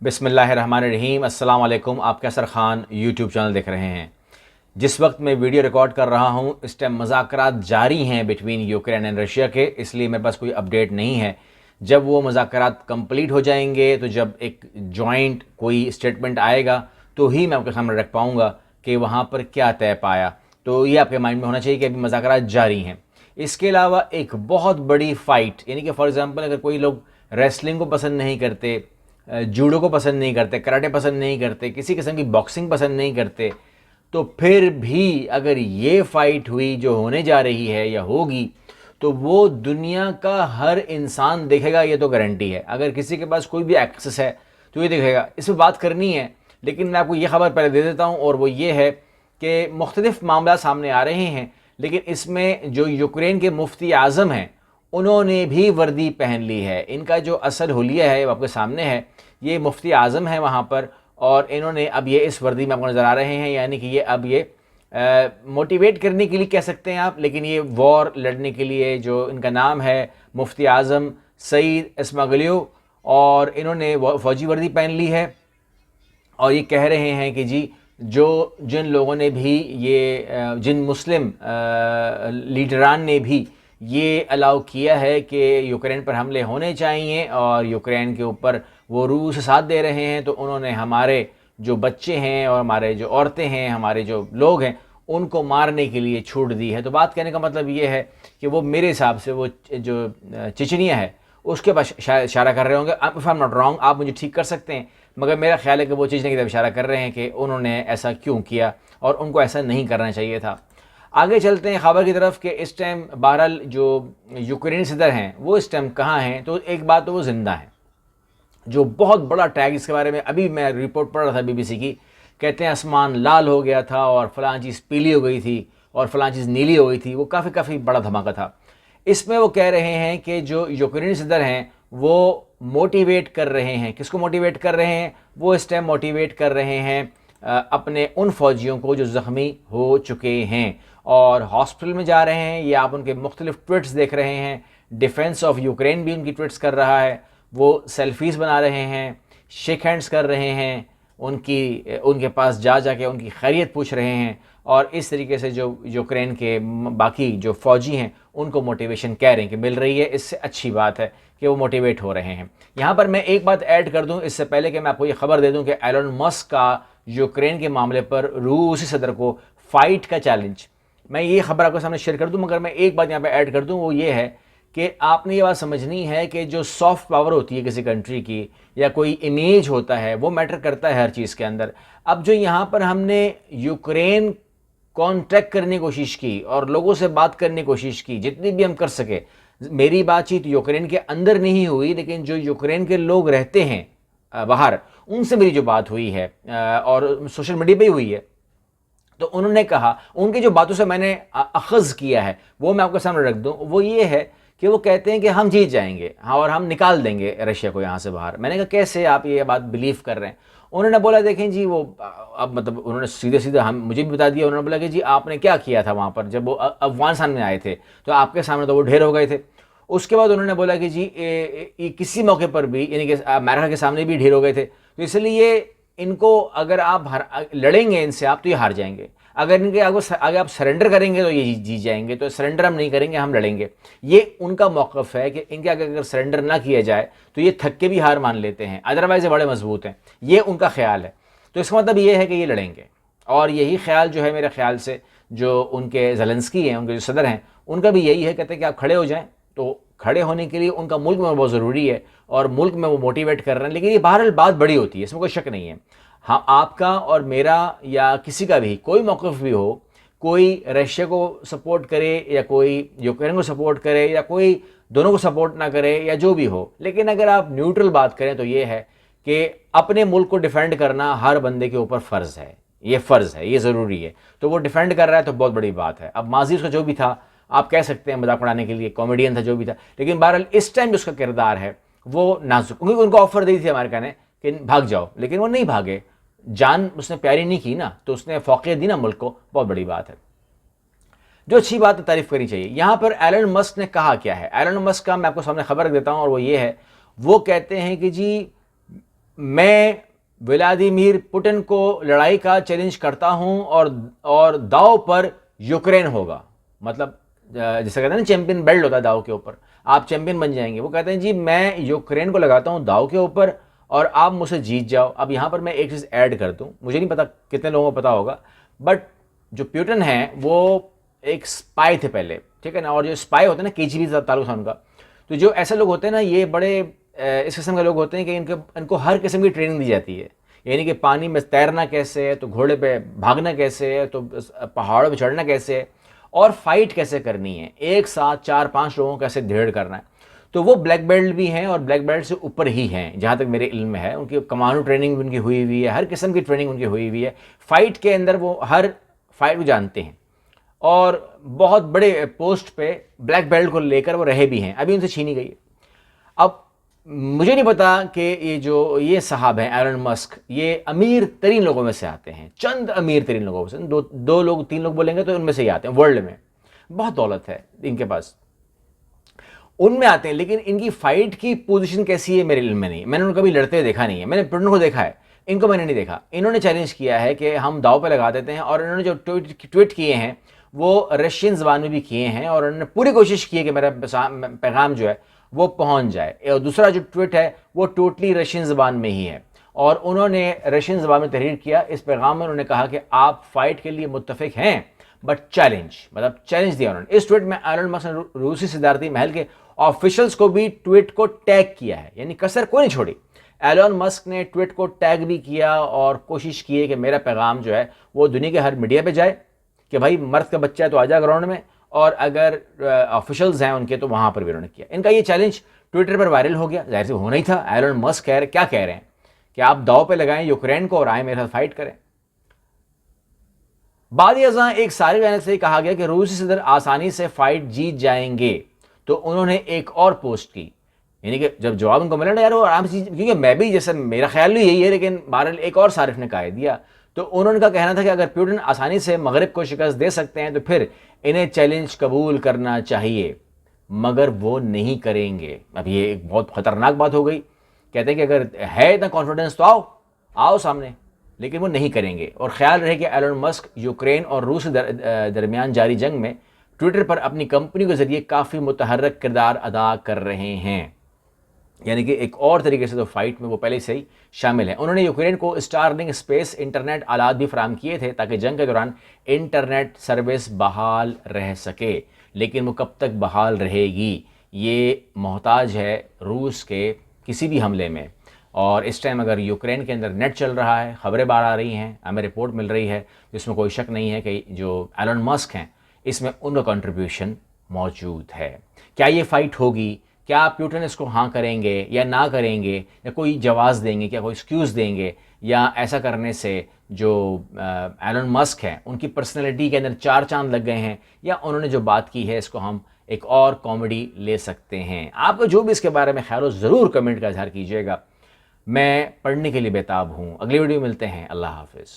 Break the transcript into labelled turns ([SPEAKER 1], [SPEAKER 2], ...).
[SPEAKER 1] بسم اللہ الرحمن الرحیم۔ السلام علیکم۔ آپ کیسر خان یوٹیوب چینل دیکھ رہے ہیں۔ جس وقت میں ویڈیو ریکارڈ کر رہا ہوں اس ٹائم مذاکرات جاری ہیں بٹوین یوکرین اینڈ رشیا کے، اس لیے میرے پاس کوئی اپڈیٹ نہیں ہے۔ جب وہ مذاکرات کمپلیٹ ہو جائیں گے تو جب ایک جوائنٹ کوئی اسٹیٹمنٹ آئے گا تو ہی میں آپ کے سامنے رکھ پاؤں گا کہ وہاں پر کیا طے پایا۔ تو یہ آپ کے مائنڈ میں ہونا چاہیے کہ ابھی مذاکرات جاری ہیں۔ اس کے علاوہ ایک بہت بڑی فائٹ، یعنی کہ فار ایگزامپل اگر کوئی لوگ ریسلنگ کو پسند نہیں کرتے، جوڈو کو پسند نہیں کرتے، کراٹے پسند نہیں کرتے، کسی قسم کی باکسنگ پسند نہیں کرتے، تو پھر بھی اگر یہ فائٹ ہوئی جو ہونے جا رہی ہے یا ہوگی تو وہ دنیا کا ہر انسان دیکھے گا، یہ تو گارنٹی ہے۔ اگر کسی کے پاس کوئی بھی ایکسس ہے تو یہ دیکھے گا۔ اس پہ بات کرنی ہے، لیکن میں آپ کو یہ خبر پہلے دے دیتا ہوں، اور وہ یہ ہے کہ مختلف معاملات سامنے آ رہے ہیں، لیکن اس میں جو یوکرین کے مفتی اعظم ہیں انہوں نے بھی وردی پہن لی ہے۔ ان کا جو اصل حلیہ ہے وہ آپ کے سامنے ہے۔ یہ مفتی اعظم ہے وہاں پر، اور انہوں نے اب یہ اس وردی میں آپ کو نظر آ رہے ہیں، یعنی کہ یہ اب یہ موٹیویٹ کرنے کے لیے کہہ سکتے ہیں آپ، لیکن یہ وار لڑنے کے لیے، جو ان کا نام ہے مفتی اعظم سعید اسماغلیو، اور انہوں نے فوجی وردی پہن لی ہے، اور یہ کہہ رہے ہیں کہ جی جن لوگوں نے بھی یہ جن مسلم لیڈران نے بھی یہ الاؤ کیا ہے کہ یوکرین پر حملے ہونے چاہیے اور یوکرین کے اوپر وہ روس ساتھ دے رہے ہیں، تو انہوں نے ہمارے جو بچے ہیں اور ہمارے جو عورتیں ہیں، ہمارے جو لوگ ہیں، ان کو مارنے کے لیے چھوٹ دی ہے۔ تو بات کہنے کا مطلب یہ ہے کہ وہ میرے حساب سے وہ جو چچنیا ہے اس کے پاس اشارہ کر رہے ہوں گے۔ If I am not wrong, آپ مجھے ٹھیک کر سکتے ہیں، مگر میرا خیال ہے کہ وہ چچنیا کی طرف اشارہ کر رہے ہیں کہ انہوں نے ایسا کیوں کیا اور ان کو ایسا نہیں کرنا چاہیے تھا۔ آگے چلتے ہیں خبر کی طرف کہ اس ٹائم بہرحال جو یوکرین صدر ہیں وہ اس ٹائم کہاں ہیں؟ تو ایک بات تو وہ زندہ ہیں، جو بہت بڑا ٹیگ اس کے بارے میں ابھی میں رپورٹ پڑھ رہا تھا BBC کی، کہتے ہیں آسمان لال ہو گیا تھا اور فلاں چیز پیلی ہو گئی تھی اور فلاں چیز نیلی ہو گئی تھی، وہ کافی بڑا دھماکہ تھا۔ اس میں وہ کہہ رہے ہیں کہ جو یوکرین صدر ہیں وہ موٹیویٹ کر رہے ہیں، کس کو موٹیویٹ کر رہے ہیں؟ وہ اس ٹائم موٹیویٹ کر رہے ہیں اپنے ان فوجیوں کو جو زخمی ہو چکے ہیں اور ہاسپٹل میں جا رہے ہیں۔ یہ آپ ان کے مختلف ٹویٹس دیکھ رہے ہیں، ڈیفنس آف یوکرین بھی ان کی ٹویٹس کر رہا ہے، وہ سیلفیز بنا رہے ہیں، شیک ہینڈز کر رہے ہیں، ان کے پاس جا کے ان کی خیریت پوچھ رہے ہیں، اور اس طریقے سے جو یوکرین کے باقی جو فوجی ہیں ان کو موٹیویشن کہہ رہے ہیں کہ مل رہی ہے۔ اس سے اچھی بات ہے کہ وہ موٹیویٹ ہو رہے ہیں۔ یہاں پر میں ایک بات ایڈ کر دوں اس سے پہلے کہ میں آپ کو یہ خبر دے دوں کہ ایلن مسک کا یوکرین کے معاملے پر روسی صدر کو فائٹ کا چیلنج، میں یہ خبر آپ کے سامنے شیئر کر دوں، مگر میں ایک بات یہاں پہ ایڈ کر دوں، وہ یہ ہے کہ آپ نے یہ بات سمجھنی ہے کہ جو سافٹ پاور ہوتی ہے کسی کنٹری کی یا کوئی امیج ہوتا ہے وہ میٹر کرتا ہے ہر چیز کے اندر۔ اب جو یہاں پر ہم نے یوکرین کانٹیکٹ کرنے کی کوشش کی اور لوگوں سے بات کرنے کی کوشش کی جتنی بھی ہم کر سکے، میری بات چیت یوکرین کے اندر نہیں ہوئی، لیکن جو یوکرین کے لوگ رہتے ہیں باہر، ان سے میری جو بات ہوئی ہے اور سوشل میڈیا پہ ہی ہوئی ہے، تو انہوں نے کہا، ان کی جو باتوں سے میں نے اخذ کیا ہے وہ میں آپ کے سامنے رکھ دوں، وہ یہ ہے کہ وہ کہتے ہیں کہ ہم جیت جائیں گے اور ہم نکال دیں گے رشیا کو یہاں سے باہر۔ میں نے کہا کیسے آپ یہ بات بلیو کر رہے ہیں؟ انہوں نے بولا دیکھیں جی وہ اب مطلب انہوں نے سیدھے مجھے بھی بتا دیا، انہوں نے بولا کہ جی آپ نے کیا کیا تھا وہاں پر جب وہ افغانستان میں آئے تھے، تو آپ کے سامنے تو وہ ڈھیر ہو گئے تھے۔ اس کے بعد انہوں نے بولا کہ جی کسی موقع پر بھی، یعنی کہ امریکہ کے سامنے بھی ڈھیر ہو گئے تھے، تو اس لیے ان کو اگر آپ لڑیں گے ان سے آپ تو یہ ہار جائیں گے، اگر ان کے آگے آپ سرنڈر کریں گے تو یہ جیت جائیں گے، تو سرنڈر ہم نہیں کریں گے، ہم لڑیں گے۔ یہ ان کا موقف ہے کہ ان کے آگے اگر سرنڈر نہ کیا جائے تو یہ تھک کے بھی ہار مان لیتے ہیں، ادروائز یہ بڑے مضبوط ہیں، یہ ان کا خیال ہے۔ تو اس کا مطلب یہ ہے کہ یہ لڑیں گے، اور یہی خیال جو ہے میرے خیال سے جو ان کے زیلنسکی ہیں، ان کے جو صدر ہیں، ان کا بھی یہی ہے، کہتے ہیں کہ آپ کھڑے ہو جائیں۔ تو کھڑے ہونے کے لیے ان کا ملک میں بہت ضروری ہے اور ملک میں وہ موٹیویٹ کر رہے ہیں، لیکن یہ بہرحال بات بڑی ہوتی ہے، اس میں کوئی شک نہیں ہے۔ ہاں، آپ کا اور میرا یا کسی کا بھی کوئی موقف بھی ہو، کوئی رشیا کو سپورٹ کرے یا کوئی یوکرین کو سپورٹ کرے یا کوئی دونوں کو سپورٹ نہ کرے یا جو بھی ہو، لیکن اگر آپ نیوٹرل بات کریں تو یہ ہے کہ اپنے ملک کو ڈیفینڈ کرنا ہر بندے کے اوپر فرض ہے، یہ فرض ہے، یہ ضروری ہے۔ تو وہ ڈیفینڈ کر رہا ہے تو بہت بڑی بات ہے۔ اب ماضی اس کا جو بھی تھا آپ کہہ سکتے ہیں مذاق اڑانے کے لیے کامیڈین تھا، جو بھی تھا، لیکن بہرحال اس ٹائم اس کا کردار ہے وہ نازک، کیونکہ ان کو آفر دی تھی امریکہ نے کہ بھاگ جاؤ، لیکن وہ نہیں بھاگے، جان اس نے پیاری نہیں کی نا، تو اس نے فوقیت دی نا ملک کو، بہت بڑی بات ہے، جو اچھی بات ہے، تعریف کرنی چاہیے۔ یہاں پر ایلن مسک نے کہا کیا ہے؟ ایلن مسک کا میں آپ کو سامنے خبر دیتا ہوں، اور وہ یہ ہے، وہ کہتے ہیں کہ جی میں ولادیمیر پوٹن کو لڑائی کا چیلنج کرتا ہوں اور داؤ پر یوکرین ہوگا. مطلب جیسے کہتے ہیں نا چیمپئن بیلٹ ہوتا ہے داؤ کے اوپر, آپ چیمپئن بن جائیں گے. وہ کہتے ہیں جی میں یوکرین کو لگاتا ہوں داؤ کے اوپر اور آپ مجھ سے جیت جاؤ. اب یہاں پر میں ایک چیز ایڈ کر دوں, مجھے نہیں پتا کتنے لوگوں کو پتا ہوگا, بٹ جو پیوٹن ہیں وہ ایک اسپائی تھے پہلے, ٹھیک ہے نا, اور جو اسپائی ہوتے ہیں نا KGB تعلق تھا ان کا. تو جو ایسے لوگ ہوتے ہیں نا یہ بڑے اس قسم کے لوگ ہوتے ہیں کہ ان کو ہر قسم کی ٹریننگ دی جاتی ہے. یعنی کہ پانی میں تیرنا کیسے ہے, تو گھوڑے پہ بھاگنا کیسے ہے, تو پہاڑوں پہ چڑھنا کیسے ہے, اور فائٹ کیسے کرنی ہے, ایک ساتھ 4-5 لوگوں کو کیسے دھیڑ کرنا ہے. تو وہ بلیک بیلٹ بھی ہیں اور بلیک بیلٹ سے اوپر ہی ہیں جہاں تک میرے علم میں ہے. ان کی کمانڈو ٹریننگ بھی ان کی ہوئی ہوئی ہے, ہر قسم کی ٹریننگ ان کی ہوئی ہوئی ہے. فائٹ کے اندر وہ ہر فائٹ کو جانتے ہیں اور بہت بڑے پوسٹ پہ بلیک بیلٹ کو لے کر وہ رہے بھی ہیں, ابھی ان سے چھینی گئی ہے. اب مجھے نہیں پتا کہ یہ صاحب ہیں ایلن مسک, یہ امیر ترین لوگوں میں سے آتے ہیں, چند امیر ترین لوگوں میں سے, 2 لوگ 3 لوگ بولیں گے تو ان میں سے ہی آتے ہیں. ورلڈ میں بہت دولت ہے ان کے پاس, ان میں آتے ہیں. لیکن ان کی فائٹ کی پوزیشن کیسی ہے میرے علم میں نہیں, میں نے ان کو کبھی لڑتے دیکھا نہیں ہے. میں نے پوٹن کو دیکھا ہے, ان کو میں نے نہیں دیکھا. انہوں نے چیلنج کیا ہے کہ ہم داؤ پہ لگا دیتے ہیں, اور انہوں نے جو ٹویٹ کیے ہیں وہ رشین زبان میں بھی کیے ہیں, اور انہوں نے پوری کوشش کی ہے کہ میرا پیغام جو ہے وہ پہنچ جائے. اور دوسرا جو ٹویٹ ہے وہ ٹوٹلی رشین زبان میں ہی ہے, اور انہوں نے رشین زبان میں تحریر کیا. اس پیغام میں انہوں نے کہا کہ آپ فائٹ کے لیے متفق ہیں بٹ چیلنج, مطلب چیلنج دیا انہوں نے. اس ٹویٹ میں ایلن مسک نے روسی صدارتی محل کے آفیشلز کو بھی ٹویٹ کو ٹیگ کیا ہے, یعنی کسر کوئی نہیں چھوڑی. ایلن مسک نے ٹویٹ کو ٹیگ بھی کیا اور کوشش کی ہے کہ میرا پیغام جو ہے وہ دنیا کے ہر میڈیا پہ جائے کہ بھائی مرد کا بچہ ہے تو آجا گراؤنڈ میں, اور اگر آفیشلز ہیں ان کے تو وہاں پر بھی انہوں نے کیا. ان کا یہ چیلنج ٹویٹر پر وائرل ہو گیا, ظاہر سے ہونا ہی تھا. ایلن مسک کیا کہہ رہے ہیں کہ آپ داؤ پہ لگائیں یوکرین کو اور آئیں میرے ساتھ فائٹ کریں. بعد ازاں ایک سارے بیان سے کہا گیا کہ روسی صدر آسانی سے فائٹ جیت جائیں گے. تو انہوں نے ایک اور پوسٹ کی, یعنی کہ جب جواب ان کو ملا نا یار وہ آرام سے, کیونکہ میں بھی جیسے میرا خیال بھی یہی ہے, لیکن بہرحال ایک اور صارف نے کہہ دیا. تو انہوں نے کا کہنا تھا کہ اگر پیوٹن آسانی سے مغرب کو شکست دے سکتے ہیں تو پھر انہیں چیلنج قبول کرنا چاہیے, مگر وہ نہیں کریں گے. اب یہ ایک بہت خطرناک بات ہو گئی. کہتے ہیں کہ اگر ہے اتنا کانفیڈنس تو آؤ سامنے, لیکن وہ نہیں کریں گے. اور خیال رہے کہ ایلن مسک یوکرین اور روس درمیان جاری جنگ میں ٹویٹر پر اپنی کمپنی کے ذریعے کافی متحرک کردار ادا کر رہے ہیں, یعنی کہ ایک اور طریقے سے تو فائٹ میں وہ پہلے سے ہی شامل ہیں. انہوں نے یوکرین کو اسٹارلنگ اسپیس انٹرنیٹ آلات بھی فراہم کیے تھے تاکہ جنگ کے دوران انٹرنیٹ سروس بحال رہ سکے, لیکن وہ کب تک بحال رہے گی یہ محتاج ہے روس کے کسی بھی حملے میں. اور اس ٹائم اگر یوکرین کے اندر نیٹ چل رہا ہے, خبریں باہر آ رہی ہیں, ہمیں رپورٹ مل رہی ہے, جس میں کوئی شک نہیں ہے کہ جو ایلن مسک ہیں اس میں ان کا کنٹریبیوشن موجود ہے. کیا یہ فائٹ ہوگی؟ کیا پیوٹن اس کو ہاں کریں گے یا نہ کریں گے, یا کوئی جواز دیں گے, کیا کوئی ایکسکیوز دیں گے, یا ایسا کرنے سے جو ایلن مسک ہیں ان کی پرسنالٹی کے اندر 4 چاند لگ گئے ہیں, یا انہوں نے جو بات کی ہے اس کو ہم ایک اور کامیڈی لے سکتے ہیں؟ آپ کا جو بھی اس کے بارے میں خیال ہو ضرور کمنٹ کا اظہار کیجیے گا, میں پڑھنے کے لیے بےتاب ہوں. اگلی ویڈیو ملتے ہیں, اللہ حافظ.